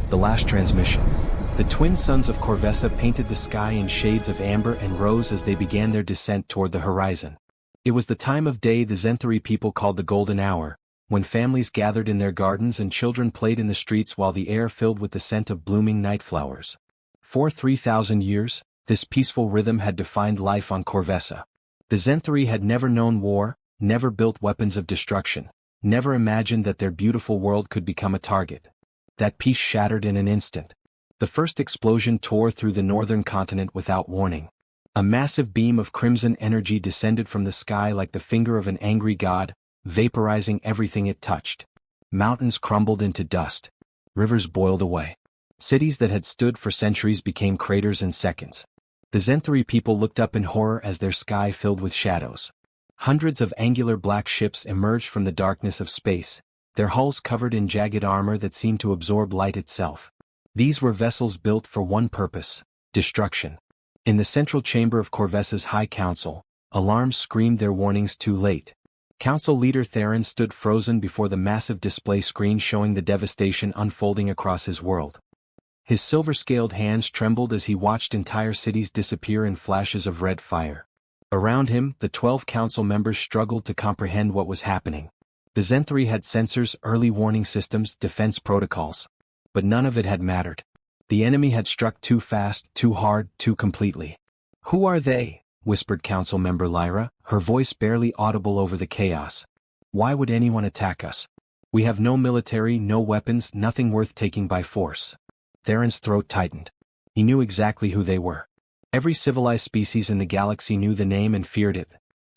The last transmission. The twin suns of Corvessa painted the sky in shades of amber and rose as they began their descent toward the horizon. It was the time of day the Zenthari people called the golden hour, when families gathered in their gardens and children played in the streets while the air filled with the scent of blooming night flowers. For 3,000 years, this peaceful rhythm had defined life on Corvessa. The Zenthari had never known war, never built weapons of destruction, never imagined that their beautiful world could become a target. That peace shattered in an instant. The first explosion tore through the northern continent without warning. A massive beam of crimson energy descended from the sky like the finger of an angry god, vaporizing everything it touched. Mountains crumbled into dust. Rivers boiled away. Cities that had stood for centuries became craters in seconds. The Zenthari people looked up in horror as their sky filled with shadows. Hundreds of angular black ships emerged from the darkness of space, their hulls covered in jagged armor that seemed to absorb light itself. These were vessels built for one purpose: destruction. In the central chamber of Corvessa's High Council, alarms screamed their warnings too late. Council leader Theron stood frozen before the massive display screen showing the devastation unfolding across his world. His silver-scaled hands trembled as he watched entire cities disappear in flashes of red fire. Around him, the 12 council members struggled to comprehend what was happening. The Zenthari had sensors, early warning systems, defense protocols. But none of it had mattered. The enemy had struck too fast, too hard, too completely. "Who are they?" whispered council member Lyra, her voice barely audible over the chaos. "Why would anyone attack us? We have no military, no weapons, nothing worth taking by force." Theron's throat tightened. He knew exactly who they were. Every civilized species in the galaxy knew the name and feared it.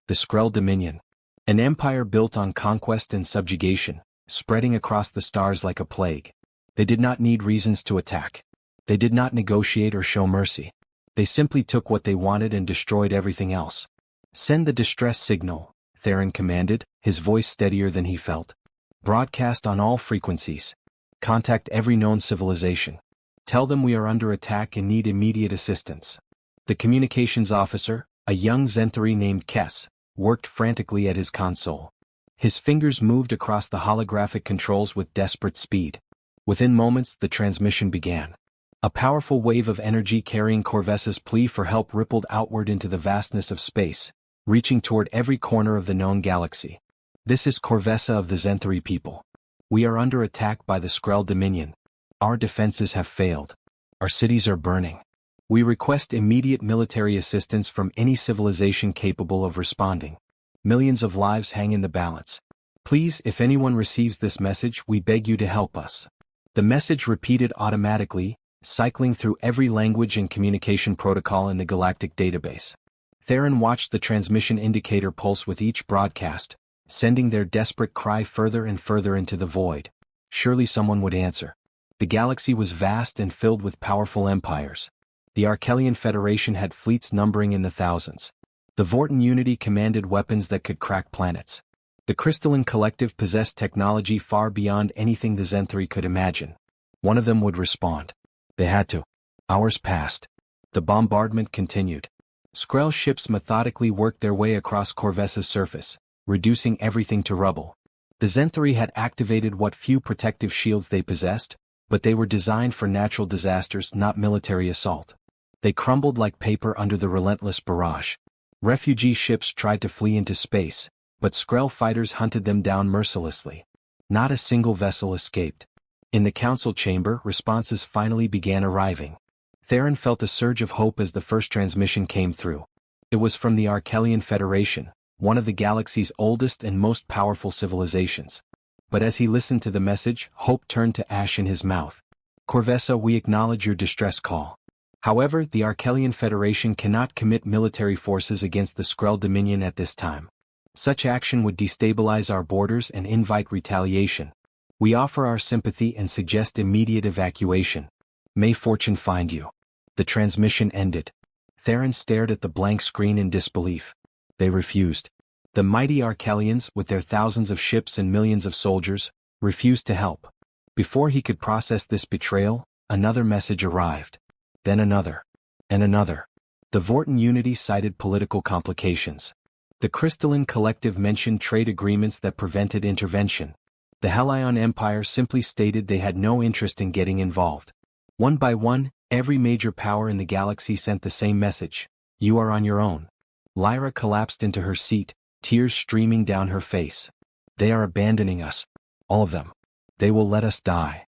The Skrull Dominion. An empire built on conquest and subjugation, spreading across the stars like a plague. They did not need reasons to attack. They did not negotiate or show mercy. They simply took what they wanted and destroyed everything else. "Send the distress signal," Theron commanded, his voice steadier than he felt. "Broadcast on all frequencies. Contact every known civilization. Tell them we are under attack and need immediate assistance." The communications officer, a young Zenthari named Kess, worked frantically at his console. His fingers moved across the holographic controls with desperate speed. Within moments, the transmission began. A powerful wave of energy carrying Corvessa's plea for help rippled outward into the vastness of space, reaching toward every corner of the known galaxy. "This is Corvessa of the Zenthari people. We are under attack by the Skrull Dominion. Our defenses have failed. Our cities are burning. We request immediate military assistance from any civilization capable of responding. Millions of lives hang in the balance. Please, if anyone receives this message, we beg you to help us." The message repeated automatically, cycling through every language and communication protocol in the Galactic database. Theron watched the transmission indicator pulse with each broadcast, sending their desperate cry further and further into the void. Surely someone would answer. The galaxy was vast and filled with powerful empires. The Archelian Federation had fleets numbering in the thousands. The Vorten Unity commanded weapons that could crack planets. The Crystalline Collective possessed technology far beyond anything the Zenthari could imagine. One of them would respond. They had to. Hours passed. The bombardment continued. Skrull ships methodically worked their way across Corvessa's surface, reducing everything to rubble. The Zenthari had activated what few protective shields they possessed, but they were designed for natural disasters, not military assault. They crumbled like paper under the relentless barrage. Refugee ships tried to flee into space, but Skrull fighters hunted them down mercilessly. Not a single vessel escaped. In the council chamber, responses finally began arriving. Theron felt a surge of hope as the first transmission came through. It was from the Archelian Federation, one of the galaxy's oldest and most powerful civilizations. But as he listened to the message, hope turned to ash in his mouth. "Corvessa, we acknowledge your distress call. However, the Archelian Federation cannot commit military forces against the Skrull Dominion at this time. Such action would destabilize our borders and invite retaliation. We offer our sympathy and suggest immediate evacuation. May fortune find you." The transmission ended. Theron stared at the blank screen in disbelief. They refused. The mighty Archelians, with their thousands of ships and millions of soldiers, refused to help. Before he could process this betrayal, another message arrived. Then another. And another. The Vorten Unity cited political complications. The Crystalline Collective mentioned trade agreements that prevented intervention. The Hellion Empire simply stated they had no interest in getting involved. One by one, every major power in the galaxy sent the same message: you are on your own. Lyra collapsed into her seat, tears streaming down her face. They are abandoning us. All of them. They will let us die.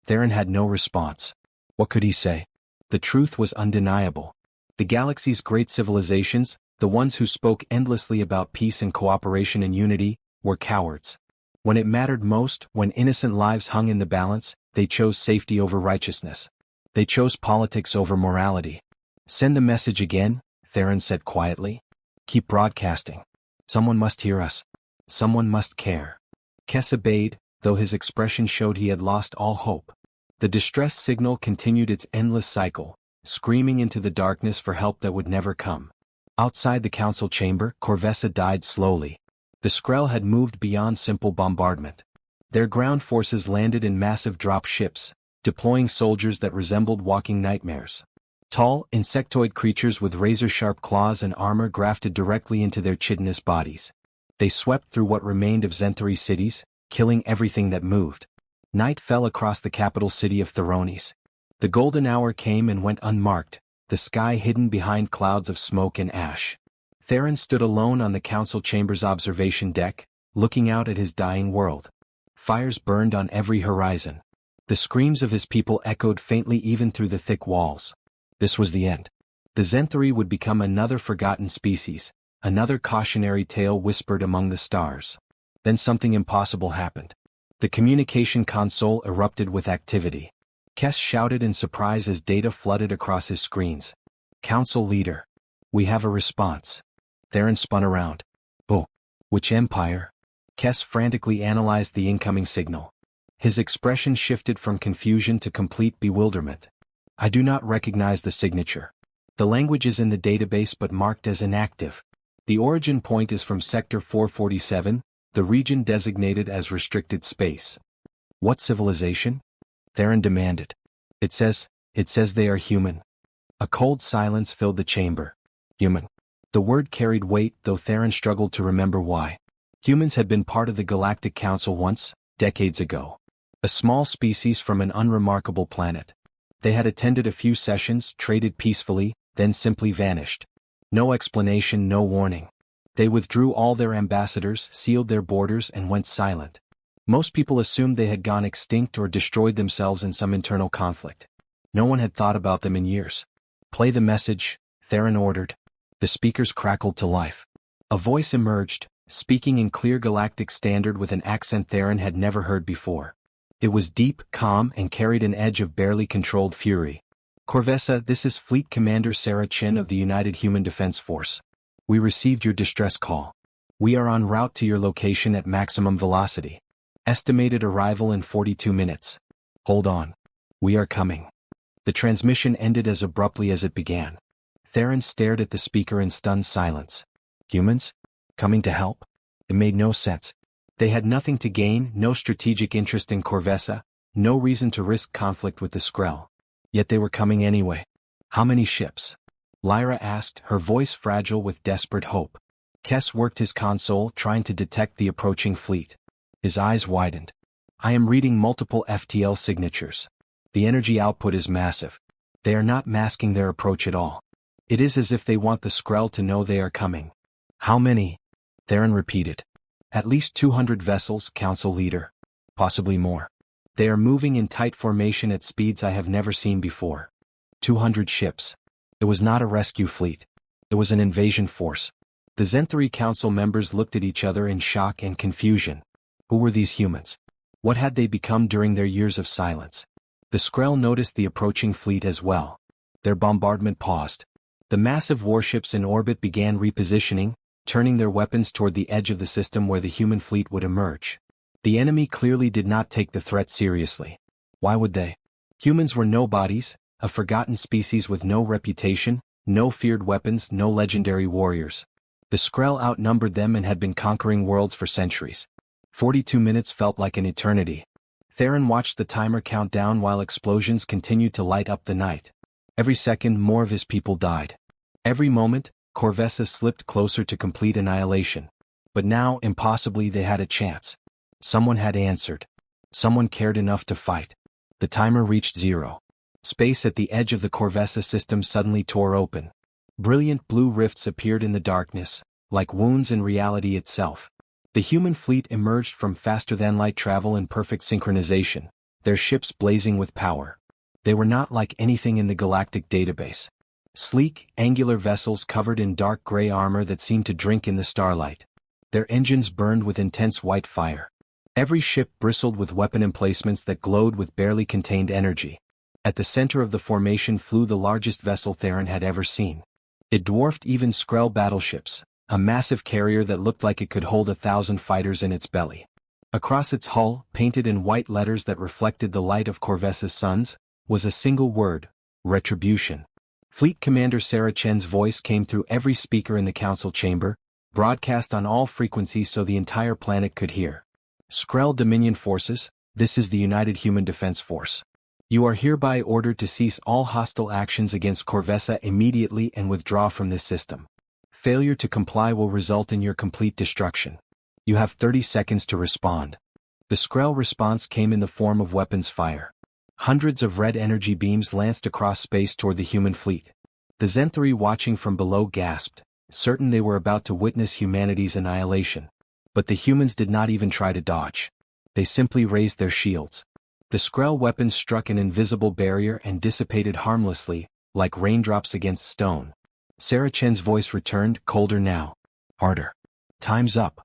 Theron had no response. What could he say? The truth was undeniable. The galaxy's great civilizations, the ones who spoke endlessly about peace and cooperation and unity, were cowards. When it mattered most, when innocent lives hung in the balance, they chose safety over righteousness. They chose politics over morality. Send the message again, Theron said quietly. Keep broadcasting. Someone must hear us. Someone must care. Kes obeyed, though his expression showed he had lost all hope. The distress signal continued its endless cycle, screaming into the darkness for help that would never come. Outside the council chamber, Corvessa died slowly. The Skrell had moved beyond simple bombardment. Their ground forces landed in massive drop ships, deploying soldiers that resembled walking nightmares. Tall, insectoid creatures with razor-sharp claws and armor grafted directly into their chitinous bodies. They swept through what remained of Zenthari cities, killing everything that moved. Night fell across the capital city of Theronis. The golden hour came and went unmarked, the sky hidden behind clouds of smoke and ash. Theron stood alone on the council chamber's observation deck, looking out at his dying world. Fires burned on every horizon. The screams of his people echoed faintly even through the thick walls. This was the end. The Zenthari would become another forgotten species, another cautionary tale whispered among the stars. Then something impossible happened. The communication console erupted with activity. Kes shouted in surprise as data flooded across his screens. Council leader. We have a response. Theron spun around. Oh. Which empire? Kes frantically analyzed the incoming signal. His expression shifted from confusion to complete bewilderment. I do not recognize the signature. The language is in the database but marked as inactive. The origin point is from Sector 447, the region designated as restricted space. What civilization? Theron demanded. It says they are human. A cold silence filled the chamber. Human. The word carried weight, though Theron struggled to remember why. Humans had been part of the Galactic Council once, decades ago. A small species from an unremarkable planet. They had attended a few sessions, traded peacefully, then simply vanished. No explanation, no warning. They withdrew all their ambassadors, sealed their borders, and went silent. Most people assumed they had gone extinct or destroyed themselves in some internal conflict. No one had thought about them in years. Play the message, Theron ordered. The speakers crackled to life. A voice emerged, speaking in clear Galactic standard with an accent Theron had never heard before. It was deep, calm, and carried an edge of barely controlled fury. Corvessa, this is Fleet Commander Sarah Chin of the United Human Defense Force. We received your distress call. We are en route to your location at maximum velocity. Estimated arrival in 42 minutes. Hold on. We are coming. The transmission ended as abruptly as it began. Theron stared at the speaker in stunned silence. Humans? Coming to help? It made no sense. They had nothing to gain, no strategic interest in Corvessa, no reason to risk conflict with the Skrell. Yet they were coming anyway. How many ships? Lyra asked, her voice fragile with desperate hope. Kes worked his console, trying to detect the approaching fleet. His eyes widened. I am reading multiple FTL signatures. The energy output is massive. They are not masking their approach at all. It is as if they want the Skrell to know they are coming. How many? Theron repeated. At least 200 vessels, Council Leader. Possibly more. They are moving in tight formation at speeds I have never seen before. 200 ships. It was not a rescue fleet. It was an invasion force. The Zenthari Council members looked at each other in shock and confusion. Who were these humans? What had they become during their years of silence? The Skrell noticed the approaching fleet as well. Their bombardment paused. The massive warships in orbit began repositioning, turning their weapons toward the edge of the system where the human fleet would emerge. The enemy clearly did not take the threat seriously. Why would they? Humans were nobodies, a forgotten species with no reputation, no feared weapons, no legendary warriors. The Skrell outnumbered them and had been conquering worlds for centuries. 42 minutes felt like an eternity. Theron watched the timer count down while explosions continued to light up the night. Every second more of his people died. Every moment, Corvessa slipped closer to complete annihilation. But now, impossibly, they had a chance. Someone had answered. Someone cared enough to fight. The timer reached 0. Space at the edge of the Corvessa system suddenly tore open. Brilliant blue rifts appeared in the darkness, like wounds in reality itself. The human fleet emerged from faster-than-light travel in perfect synchronization, their ships blazing with power. They were not like anything in the Galactic database. Sleek, angular vessels covered in dark gray armor that seemed to drink in the starlight. Their engines burned with intense white fire. Every ship bristled with weapon emplacements that glowed with barely contained energy. At the center of the formation flew the largest vessel Theron had ever seen. It dwarfed even Skrull battleships, a massive carrier that looked like it could hold 1,000 fighters in its belly. Across its hull, painted in white letters that reflected the light of Corvessa's suns, was a single word: retribution. Fleet Commander Sarah Chen's voice came through every speaker in the council chamber, broadcast on all frequencies so the entire planet could hear. Skrull Dominion forces, this is the United Human Defense Force. You are hereby ordered to cease all hostile actions against Corvessa immediately and withdraw from this system. Failure to comply will result in your complete destruction. You have 30 seconds to respond. The Skrull response came in the form of weapons fire. Hundreds of red energy beams lanced across space toward the human fleet. The Zenthari watching from below gasped, certain they were about to witness humanity's annihilation. But the humans did not even try to dodge. They simply raised their shields. The Skrull weapons struck an invisible barrier and dissipated harmlessly, like raindrops against stone. Sarah Chen's voice returned, colder now. Harder. Time's up.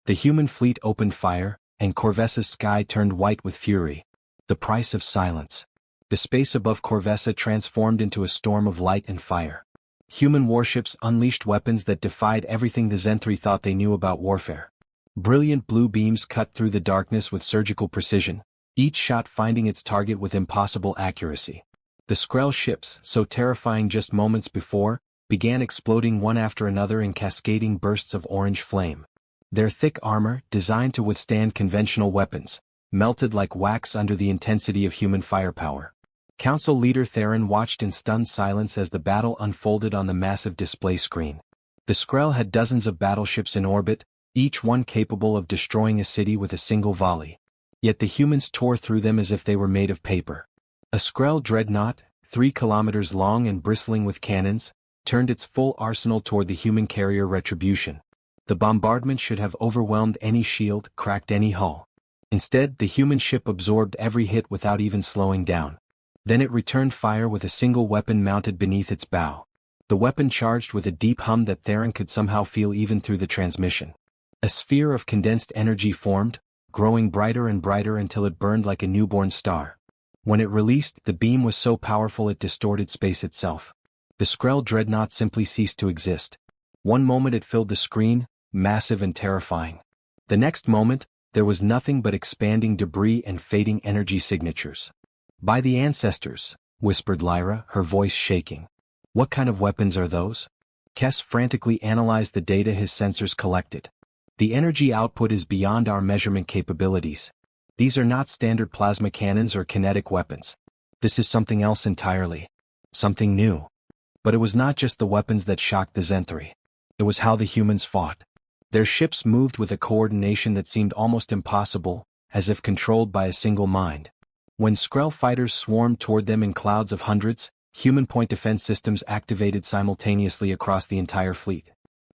The human fleet opened fire, and Corvessa's sky turned white with fury. The price of silence. The space above Corvessa transformed into a storm of light and fire. Human warships unleashed weapons that defied everything the Zenthari thought they knew about warfare. Brilliant blue beams cut through the darkness with surgical precision, each shot finding its target with impossible accuracy. The Skrull ships, so terrifying just moments before, began exploding one after another in cascading bursts of orange flame. Their thick armor, designed to withstand conventional weapons, melted like wax under the intensity of human firepower. Council leader Theron watched in stunned silence as the battle unfolded on the massive display screen. The Skrull had dozens of battleships in orbit, each one capable of destroying a city with a single volley. Yet the humans tore through them as if they were made of paper. A Skrull dreadnought, 3 kilometers long and bristling with cannons, turned its full arsenal toward the human carrier Retribution. The bombardment should have overwhelmed any shield, cracked any hull. Instead, the human ship absorbed every hit without even slowing down. Then it returned fire with a single weapon mounted beneath its bow. The weapon charged with a deep hum that Theron could somehow feel even through the transmission. A sphere of condensed energy formed, growing brighter and brighter until it burned like a newborn star. When it released, the beam was so powerful it distorted space itself. The Skrull dreadnought simply ceased to exist. One moment it filled the screen, massive and terrifying. The next moment, there was nothing but expanding debris and fading energy signatures. By the ancestors, whispered Lyra, her voice shaking. What kind of weapons are those? Kess frantically analyzed the data his sensors collected. The energy output is beyond our measurement capabilities. These are not standard plasma cannons or kinetic weapons. This is something else entirely. Something new. But it was not just the weapons that shocked the Zenthari. It was how the humans fought. Their ships moved with a coordination that seemed almost impossible, as if controlled by a single mind. When Skrull fighters swarmed toward them in clouds of hundreds, human point defense systems activated simultaneously across the entire fleet.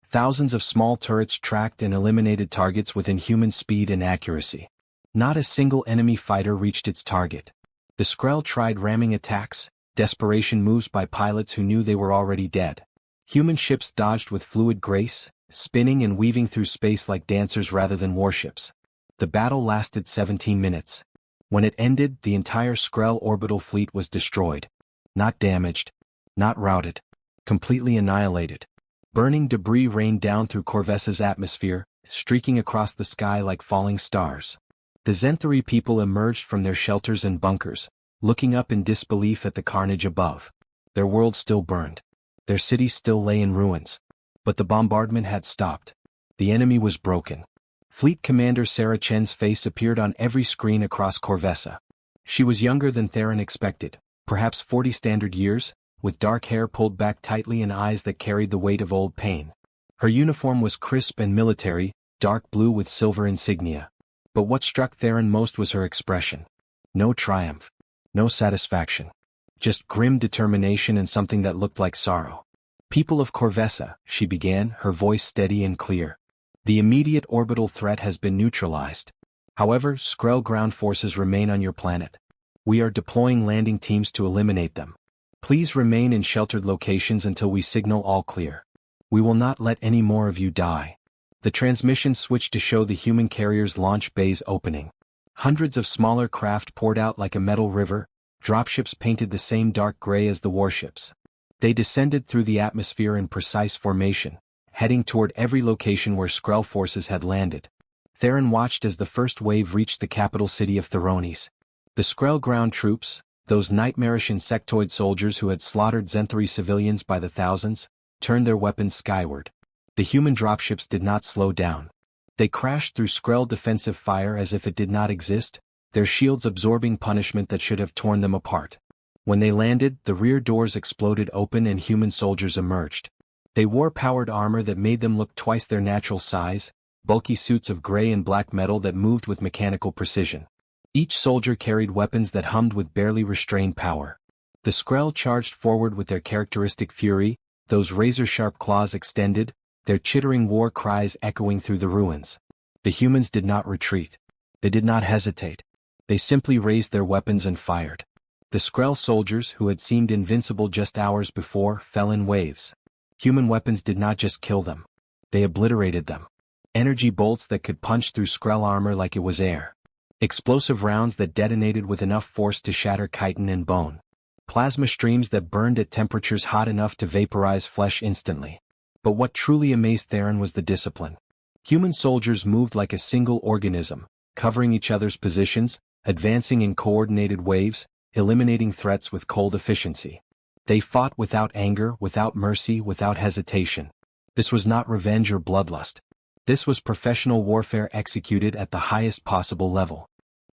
Thousands of small turrets tracked and eliminated targets within human speed and accuracy. Not a single enemy fighter reached its target. The Skrull tried ramming attacks, desperation moves by pilots who knew they were already dead. Human ships dodged with fluid grace, spinning and weaving through space like dancers rather than warships. The battle lasted 17 minutes. When it ended, the entire Skrull orbital fleet was destroyed. Not damaged. Not routed. Completely annihilated. Burning debris rained down through Corvessa's atmosphere, streaking across the sky like falling stars. The Zenthari people emerged from their shelters and bunkers, looking up in disbelief at the carnage above. Their world still burned. Their city still lay in ruins. But the bombardment had stopped. The enemy was broken. Fleet Commander Sarah Chen's face appeared on every screen across Corvessa. She was younger than Theron expected, perhaps 40 standard years, with dark hair pulled back tightly and eyes that carried the weight of old pain. Her uniform was crisp and military, dark blue with silver insignia. But what struck Theron most was her expression. No triumph. No satisfaction. Just grim determination and something that looked like sorrow. "People of Corvessa," she began, her voice steady and clear. "The immediate orbital threat has been neutralized. However, Skrell ground forces remain on your planet. We are deploying landing teams to eliminate them. Please remain in sheltered locations until we signal all clear. We will not let any more of you die." The transmission switched to show the human carrier's launch bays opening. Hundreds of smaller craft poured out like a metal river, dropships painted the same dark gray as the warships. They descended through the atmosphere in precise formation, heading toward every location where Skrell forces had landed. Theron watched as the first wave reached the capital city of Theronis. The Skrell ground troops, those nightmarish insectoid soldiers who had slaughtered Zenthari civilians by the thousands, turned their weapons skyward. The human dropships did not slow down. They crashed through Skrell defensive fire as if it did not exist, their shields absorbing punishment that should have torn them apart. When they landed, the rear doors exploded open and human soldiers emerged. They wore powered armor that made them look twice their natural size, bulky suits of gray and black metal that moved with mechanical precision. Each soldier carried weapons that hummed with barely restrained power. The Skrell charged forward with their characteristic fury, those razor-sharp claws extended, their chittering war cries echoing through the ruins. The humans did not retreat. They did not hesitate. They simply raised their weapons and fired. The Skrell soldiers, who had seemed invincible just hours before, fell in waves. Human weapons did not just kill them. They obliterated them. Energy bolts that could punch through Skrell armor like it was air. Explosive rounds that detonated with enough force to shatter chitin and bone. Plasma streams that burned at temperatures hot enough to vaporize flesh instantly. But what truly amazed Theron was the discipline. Human soldiers moved like a single organism, covering each other's positions, advancing in coordinated waves, eliminating threats with cold efficiency. They fought without anger, without mercy, without hesitation. This was not revenge or bloodlust. This was professional warfare executed at the highest possible level.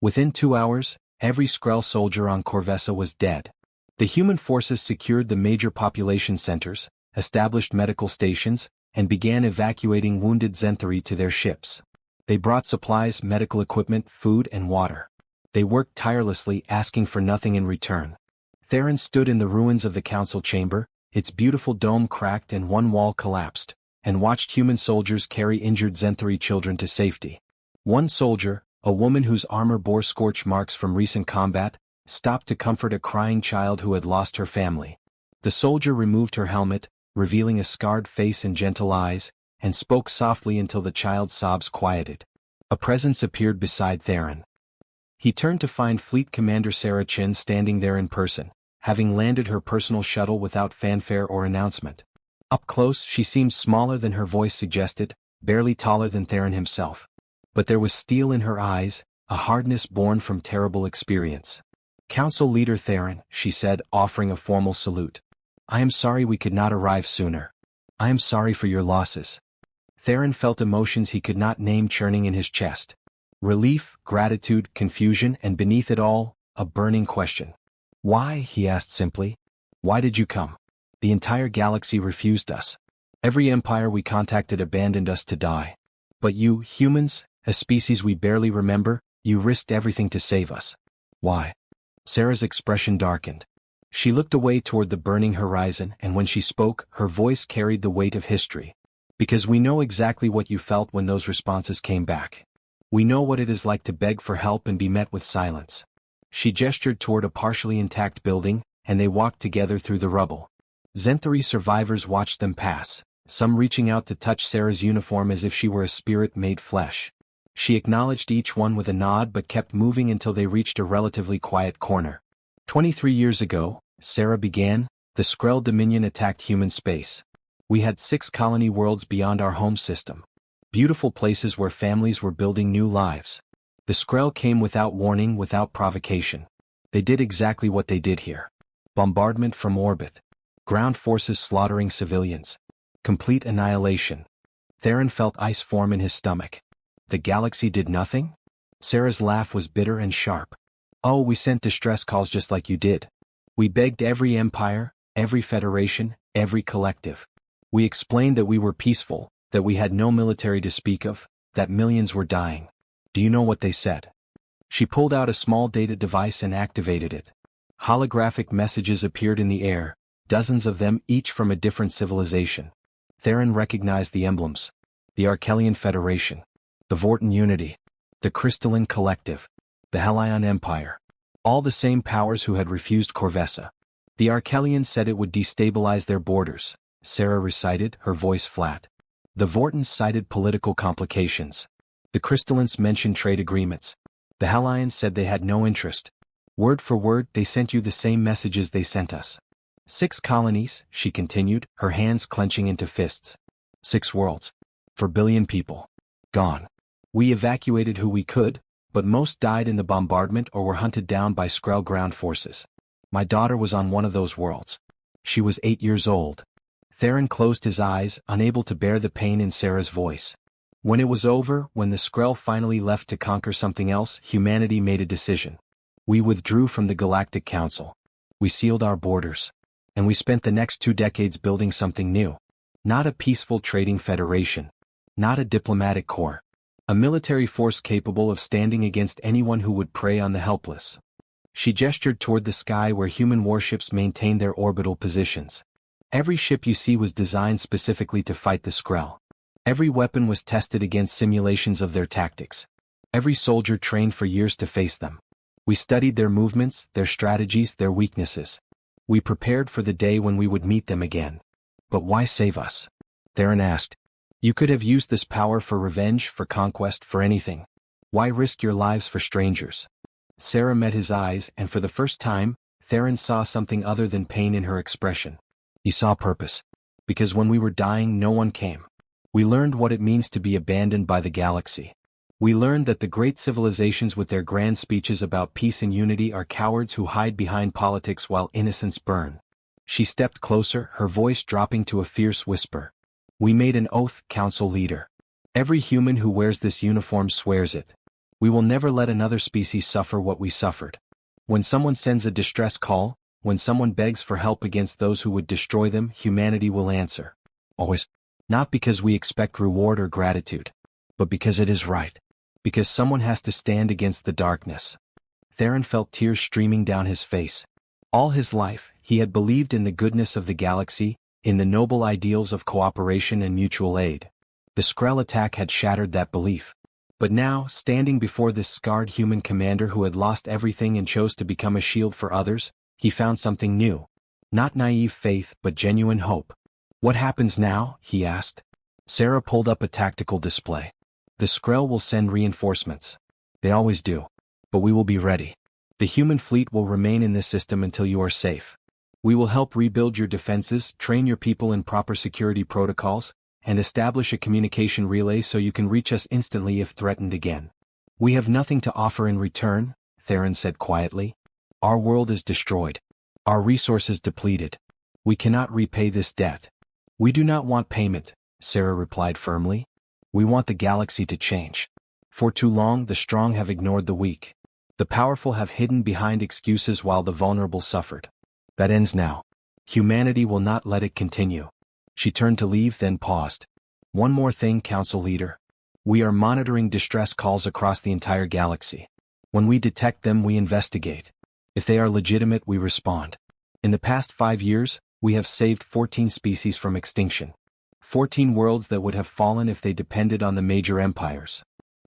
Within 2 hours, every Skrell soldier on Corvessa was dead. The human forces secured the major population centers, established medical stations, and began evacuating wounded Zenthari to their ships. They brought supplies, medical equipment, food, and water. They worked tirelessly, asking for nothing in return. Theron stood in the ruins of the council chamber, its beautiful dome cracked and one wall collapsed, and watched human soldiers carry injured Zenthari children to safety. One soldier, a woman whose armor bore scorch marks from recent combat, stopped to comfort a crying child who had lost her family. The soldier removed her helmet, revealing a scarred face and gentle eyes, and spoke softly until the child's sobs quieted. A presence appeared beside Theron. He turned to find Fleet Commander Sarah Chin standing there in person, having landed her personal shuttle without fanfare or announcement. Up close, she seemed smaller than her voice suggested, barely taller than Theron himself. But there was steel in her eyes, a hardness born from terrible experience. "Council Leader Theron," she said, offering a formal salute. "I am sorry we could not arrive sooner. I am sorry for your losses." Theron felt emotions he could not name churning in his chest. Relief, gratitude, confusion, and beneath it all, a burning question. "Why?" he asked simply. "Why did you come? The entire galaxy refused us. Every empire we contacted abandoned us to die. But you, humans, a species we barely remember, you risked everything to save us. Why?" Sarah's expression darkened. She looked away toward the burning horizon, and when she spoke, her voice carried the weight of history. "Because we know exactly what you felt when those responses came back. We know what it is like to beg for help and be met with silence." She gestured toward a partially intact building, and they walked together through the rubble. Zenthari survivors watched them pass, some reaching out to touch Sarah's uniform as if she were a spirit made flesh. She acknowledged each one with a nod but kept moving until they reached a relatively quiet corner. 23 years ago, Sarah began, the Skrell Dominion attacked human space. We had 6 colony worlds beyond our home system. Beautiful places where families were building new lives. The Skrell came without warning, without provocation. They did exactly what they did here. Bombardment from orbit. Ground forces slaughtering civilians. Complete annihilation. Theron felt ice form in his stomach. The galaxy did nothing? Sarah's laugh was bitter and sharp. "Oh, we sent distress calls just like you did. We begged every empire, every federation, every collective. We explained that we were peaceful, that we had no military to speak of, that millions were dying. Do you know what they said? She pulled out a small data device and activated it. Holographic messages appeared in the air, dozens of them each from a different civilization. Theron recognized the emblems. The Archelian Federation. The Vorten Unity. The Crystalline Collective. The Helion Empire. All the same powers who had refused Corvessa. The Archelians said it would destabilize their borders, Sarah recited, her voice flat. The Vortens cited political complications. The Crystallines mentioned trade agreements. The Helions said they had no interest. Word for word, they sent you the same messages they sent us. 6 colonies, she continued, her hands clenching into fists. 6 worlds. 4 billion people. Gone. We evacuated who we could, but most died in the bombardment or were hunted down by Skrell ground forces. My daughter was on one of those worlds. She was 8 years old. Theron closed his eyes, unable to bear the pain in Sarah's voice. When it was over, when the Skrell finally left to conquer something else, humanity made a decision. We withdrew from the Galactic Council. We sealed our borders. And we spent the next 2 decades building something new. Not a peaceful trading federation. Not a diplomatic corps. A military force capable of standing against anyone who would prey on the helpless. She gestured toward the sky where human warships maintained their orbital positions. Every ship you see was designed specifically to fight the Skrell. Every weapon was tested against simulations of their tactics. Every soldier trained for years to face them. We studied their movements, their strategies, their weaknesses. We prepared for the day when we would meet them again. But why save us? Theron asked. You could have used this power for revenge, for conquest, for anything. Why risk your lives for strangers? Sarah met his eyes, and for the first time, Theron saw something other than pain in her expression. He saw purpose. Because when we were dying, no one came. We learned what it means to be abandoned by the galaxy. We learned that the great civilizations with their grand speeches about peace and unity are cowards who hide behind politics while innocents burn. She stepped closer, her voice dropping to a fierce whisper. We made an oath, Council Leader. Every human who wears this uniform swears it. We will never let another species suffer what we suffered. When someone sends a distress call, when someone begs for help against those who would destroy them, humanity will answer. Always. Not because we expect reward or gratitude, but because it is right. Because someone has to stand against the darkness. Theron felt tears streaming down his face. All his life, he had believed in the goodness of the galaxy, in the noble ideals of cooperation and mutual aid. The Skrell attack had shattered that belief. But now, standing before this scarred human commander who had lost everything and chose to become a shield for others, he found something new. Not naive faith, but genuine hope. What happens now? He asked. Sarah pulled up a tactical display. The Skrell will send reinforcements. They always do. But we will be ready. The human fleet will remain in this system until you are safe. We will help rebuild your defenses, train your people in proper security protocols, and establish a communication relay so you can reach us instantly if threatened again. We have nothing to offer in return, Theron said quietly. Our world is destroyed. Our resources depleted. We cannot repay this debt. We do not want payment, Sarah replied firmly. We want the galaxy to change. For too long, the strong have ignored the weak. The powerful have hidden behind excuses while the vulnerable suffered. That ends now. Humanity will not let it continue. She turned to leave, then paused. One more thing, Council Leader. We are monitoring distress calls across the entire galaxy. When we detect them, we investigate. If they are legitimate, we respond. In the past 5 years, we have saved 14 species from extinction. 14 worlds that would have fallen if they depended on the major empires.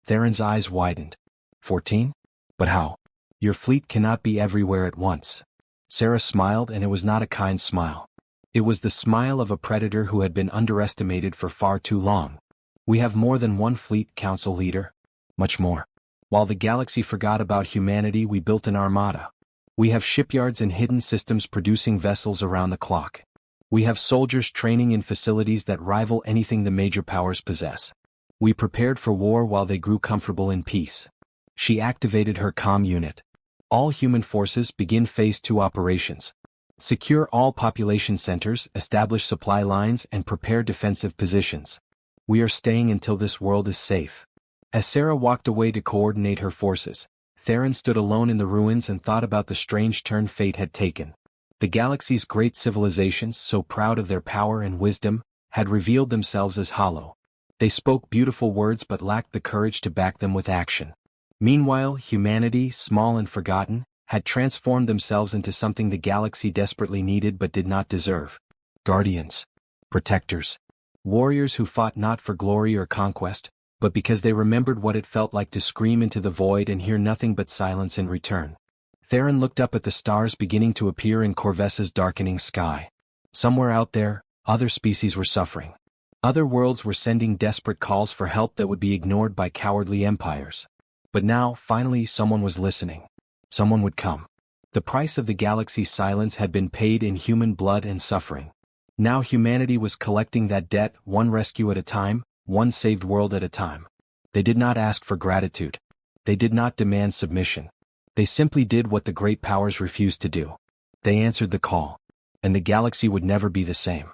Theron's eyes widened. 14? But how? Your fleet cannot be everywhere at once. Sarah smiled, and it was not a kind smile. It was the smile of a predator who had been underestimated for far too long. We have more than one fleet, Council Leader. Much more. While the galaxy forgot about humanity, we built an armada. We have shipyards and hidden systems producing vessels around the clock. We have soldiers training in facilities that rival anything the major powers possess. We prepared for war while they grew comfortable in peace. She activated her comm unit. All human forces begin Phase 2 operations. Secure all population centers, establish supply lines, and prepare defensive positions. We are staying until this world is safe. As Sarah walked away to coordinate her forces, Theron stood alone in the ruins and thought about the strange turn fate had taken. The galaxy's great civilizations, so proud of their power and wisdom, had revealed themselves as hollow. They spoke beautiful words but lacked the courage to back them with action. Meanwhile, humanity, small and forgotten, had transformed themselves into something the galaxy desperately needed but did not deserve. Guardians. Protectors. Warriors who fought not for glory or conquest, but because they remembered what it felt like to scream into the void and hear nothing but silence in return. Theron looked up at the stars beginning to appear in Corvessa's darkening sky. Somewhere out there, other species were suffering. Other worlds were sending desperate calls for help that would be ignored by cowardly empires. But now, finally, someone was listening. Someone would come. The price of the galaxy's silence had been paid in human blood and suffering. Now humanity was collecting that debt, one rescue at a time, one saved world at a time. They did not ask for gratitude. They did not demand submission. They simply did what the great powers refused to do. They answered the call. And the galaxy would never be the same.